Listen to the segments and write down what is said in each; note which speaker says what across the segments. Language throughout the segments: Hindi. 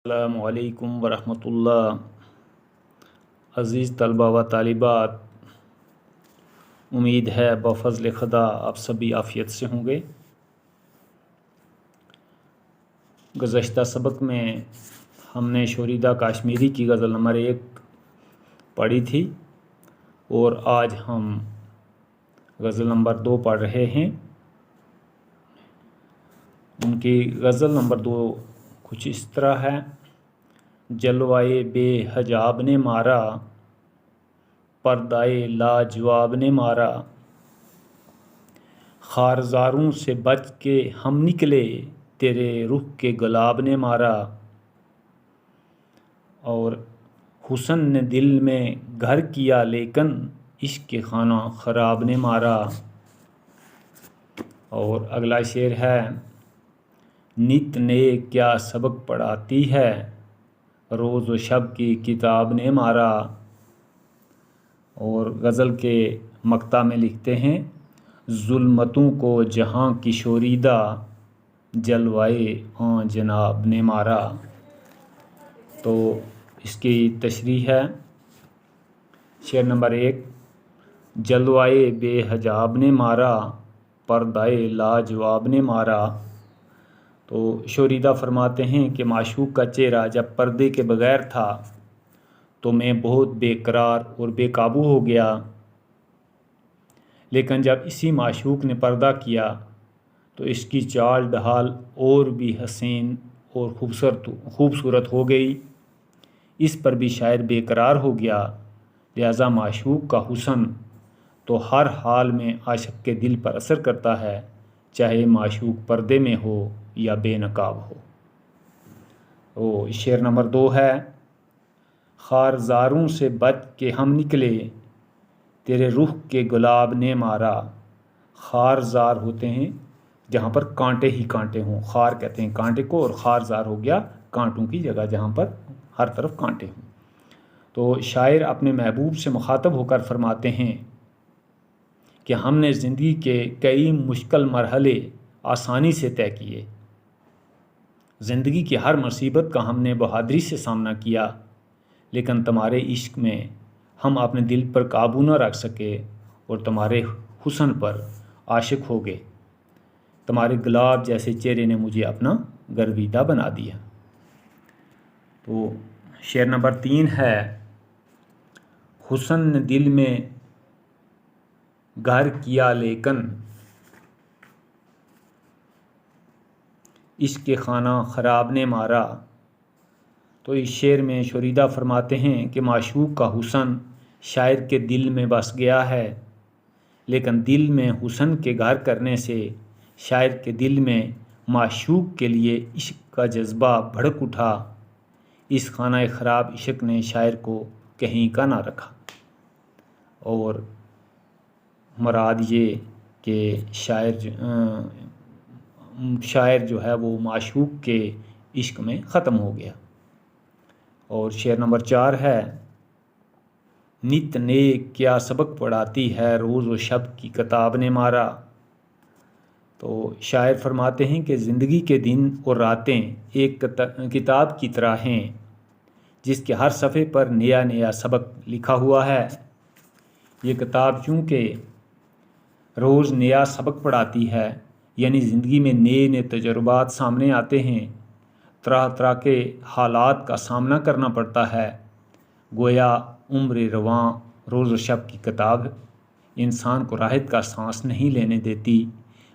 Speaker 1: अस्सलामुअलैकुम वरहमतुल्लाह। अज़ीज़ तलबा व तालिबात, उम्मीद है बफ़ज़ल खुदा आप सभी आफ़ियत से होंगे। गुज़श्ता सबक में हमने शोरीदा काश्मीरी की गज़ल नंबर 1 पढ़ी थी और आज हम गज़ल नंबर 2 पढ़ रहे हैं। उनकी गज़ल नंबर 2 कुछ इस तरह है। जलवाए बेहजाब ने मारा, पर्दाए लाजवाब ने मारा, खारजारों से बच के हम निकले, तेरे रुख के गुलाब ने मारा। और हुस्न ने दिल में घर किया लेकिन इश्क के खाना ख़राब ने मारा। और अगला शेर है, नित ने क्या सबक पढ़ाती है, रोज़ व शब की किताब ने मारा। और गज़ल के मक्ता में लिखते हैं, जुल्मतों को जहाँ की शोरीदा, जलवाए आं जनाब ने मारा। तो इसकी तशरीह है। शेर नंबर 1, जलवाए बेहजाब ने मारा, पर्दाए लाजवाब ने मारा। तो शोरीदा फरमाते हैं कि माशूक का चेहरा जब पर्दे के बग़ैर था तो मैं बहुत बेकरार और बेकाबू हो गया, लेकिन जब इसी माशूक ने पर्दा किया तो इसकी चाल ढाल और भी हसीन और खूबसूरत हो गई। इस पर भी शायर बेकरार हो गया। लिहाजा माशूक का हुस्न तो हर हाल में आशिक के दिल पर असर करता है, चाहे माशूक पर्दे में हो या बेनकाब हो। तो शेर नंबर 2 है, खारजारों से बच के हम निकले, तेरे रुख के गुलाब ने मारा। खारजार होते हैं जहाँ पर कांटे ही कांटे हों, खार कहते हैं कांटे को, और खारजार हो गया कांटों की जगह जहाँ पर हर तरफ कांटे हों। तो शायर अपने महबूब से मुखातब होकर फरमाते हैं कि हमने ज़िंदगी के कई मुश्किल मरहले आसानी से तय किए, ज़िंदगी की हर मुसीबत का हमने बहादुरी से सामना किया, लेकिन तुम्हारे इश्क में हम अपने दिल पर काबू न रख सके और तुम्हारे हुस्न पर आशिक हो गए। तुम्हारे गुलाब जैसे चेहरे ने मुझे अपना गर्विदा बना दिया। तो शेर नंबर 3 है, हुस्न ने दिल में घर किया लेकिन इश्क के खाना ख़राब ने मारा। तो इस शेर में शोरीदा फरमाते हैं कि माशूक का हुस्न शायर के दिल में बस गया है, लेकिन दिल में हुस्न के घर करने से शायर के दिल में माशूक के लिए इश्क का जज्बा भड़क उठा। इस खाना ख़राब इश्क ने शायर को कहीं का ना रखा। और मुराद ये कि शायर जो है वो माशूक के इश्क में ख़त्म हो गया। और शेर नंबर 4 है, नित ने क्या सबक पढ़ाती है, रोज़ व शब की किताब ने मारा। तो शायर फरमाते हैं कि ज़िंदगी के दिन और रातें एक किताब की तरह हैं, जिसके हर सफ़े पर नया नया सबक लिखा हुआ है। ये किताब चूँकि रोज़ नया सबक पढ़ाती है, यानी ज़िंदगी में नए नए तजुर्बात सामने आते हैं, तरह तरह के हालात का सामना करना पड़ता है। गोया उम्र रवां रोज़ शब की किताब इंसान को राहत का सांस नहीं लेने देती,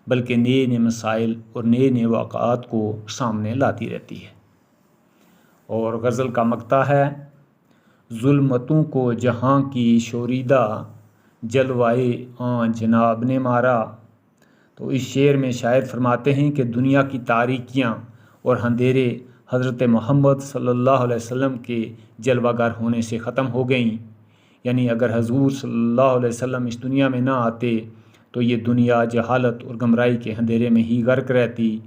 Speaker 1: बल्कि नए नए मसाइल और नए नए वाक़ात को सामने लाती रहती है। और गज़ल का मक्ता है, जुल्मतों को जहाँ की शोरीदा, जलवाए आं जनाब ने मारा। तो इस शेर में शायर फरमाते हैं कि दुनिया की तारीकियाँ और अंधेरे हज़रत मोहम्मद सल्लल्लाहु अलैहि वसल्लम के जलवागर होने से ख़त्म हो गईं। यानी अगर हजूर सल्लल्लाहु अलैहि वसल्लम इस दुनिया में ना आते तो ये दुनिया जहालत और गमराई के अंधेरे में ही गर्क रहती,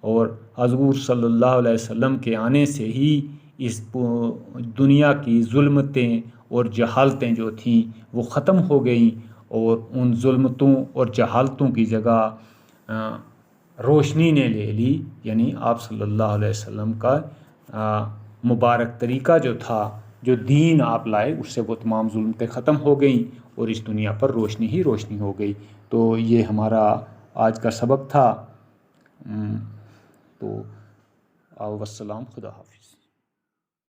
Speaker 1: और हजूर सल्लल्लाहु अलैहि वसल्लम के आने से ही इस दुनिया की जुल्मतें और जहालतें जो थीं वो ख़त्म हो गईं, और उन जुल्मतों और जहालतों की जगह रोशनी ने ले ली, यानी आप सल्लल्लाहु अलैहि वसल्लम का मुबारक तरीक़ा जो था, जो दीन आप लाए, उससे वो तमाम जुल्मतें ख़त्म हो गई और इस दुनिया पर रोशनी ही रोशनी हो गई। तो ये हमारा आज का सबक था। तो वस्सलाम, खुदा हाफिज़।